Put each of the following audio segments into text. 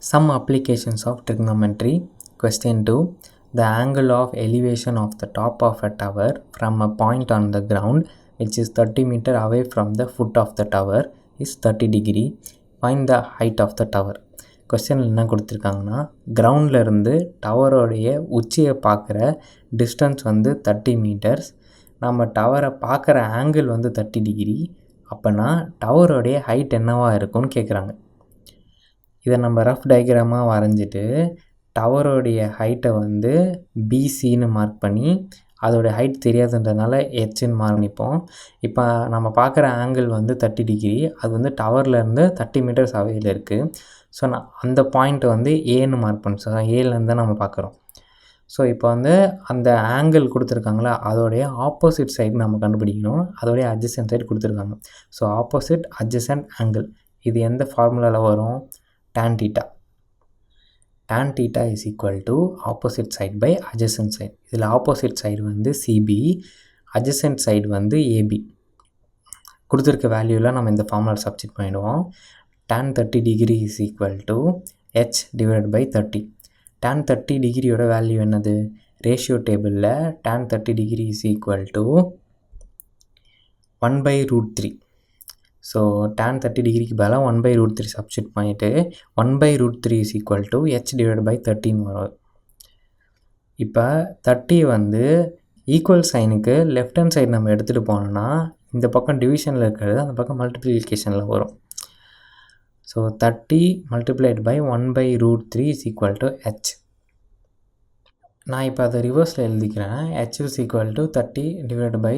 Some applications of trigonometry. Question 2. The angle of elevation of the top of a tower from a point on the ground which is 30 meter away from the foot of the tower is 30 degree. Find the height of the tower. Question என்ன கொடுத்துருக்காங்கன்னா, கிரவுண்டில் இருந்து டவரோடைய உச்சியை பார்க்குற distance வந்து 30 metres, நம்ம டவரை பார்க்குற angle வந்து 30 டிகிரி. அப்போனா டவரோடைய ஹைட் என்னவாக இருக்கும்னு கேட்குறாங்க. இதை நம்ம ரஃப் டயக்ராமாக வரைஞ்சிட்டு டவரோடைய ஹைட்டை வந்து பிசின்னு மார்க் பண்ணி அதோடைய ஹைட் தெரியாதுன்றதுனால ஹெச்ன்னு மாறிப்போம். இப்போ நம்ம பார்க்குற ஆங்கிள் வந்து 30 டிகிரி, அது வந்து டவர்லேருந்து 30 மீட்டர்ஸ் அவையில் இருக்குது. ஸோ நான் அந்த பாயிண்ட்டை வந்து ஏன்னு மார்க் பண்ணேன். ஸோ ஏலேருந்து தான் நம்ம பார்க்குறோம். ஸோ இப்போ வந்து அந்த ஆங்கிள் கொடுத்துருக்காங்களா, அதோடைய ஆப்போசிட் சைடு நம்ம கண்டுபிடிக்கணும். அதோடைய அட்ஜசன்ட் சைடு கொடுத்துருக்காங்க. ஸோ ஆப்போசிட் அட்ஜசன்ட் ஆங்கிள் இது எந்த ஃபார்முலாவில் வரும்? tan theta. tan theta is equal to opposite side by adjacent side. இதில் opposite side வந்து CB, adjacent side வந்து AB. கொடுத்துருக்க வேல்யூவில் நம்ம இந்த ஃபார்முலா சப்ஸ்டிட் பண்ணிடுவோம். tan 30 degree is equal to h divided by 30. tan 30 டிகிரியோட value என்னது? ரேஷியோ டேபிளில் tan 30 degree is equal to 1/√3. So tan 30 டிகிரிக்கு பதிலாக 1/√3 சப்ஸ்டிட் பண்ணிவிட்டு 1/√3 is equal to h divided by 30 வரும். இப்போ 30 வந்து ஈக்குவல் சைனுக்கு லெஃப்ட் ஹேண்ட் சைடு நம்ம எடுத்துகிட்டு போனோம்னா இந்த பக்கம் டிவிஷனில் இருக்கிறது அந்த பக்கம் மல்டிப்ளிகேஷனில் வரும். So 30 multiplied by 1/√3 is equal to h. நான் இப்போ அதை ரிவர்ஸில் எழுதிக்கிறேன். h is equal to 30 divided by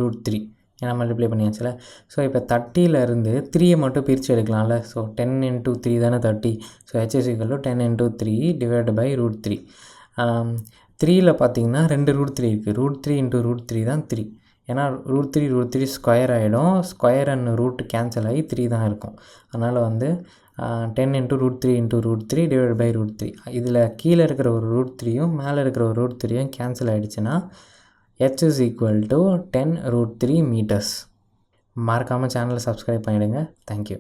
√3. ஏன்னா மல்டிப்ளை பண்ணியாச்சுல. ஸோ இப்போ 30லேருந்து 3 மட்டும் பிரித்து எடுக்கலாம்ல. ஸோ 10 into 3 தானே 30. So h is equal to 10 into 3 divided by √3. 3ல் பார்த்தீங்கன்னா 2 √3 இருக்குது. √3 into √3 தான் 3. ஏன்னா √3 ஸ்கொயர் ஆகிடும். ஸ்கொயர் அண்ட் ரூட் கேன்சல் ஆகி 3 தான் இருக்கும். அதனால் வந்து 10 into √3 into √3 divided by √3. இதில் கீழே இருக்கிற ஒரு √3யும் மேலே இருக்கிற ஒரு √3யும் கேன்சல் ஆகிடுச்சுன்னா h is equal to 10√3 meters. மறக்காமல் சேனலை சப்ஸ்கிரைப் பண்ணிவிடுங்க. தேங்க்யூ.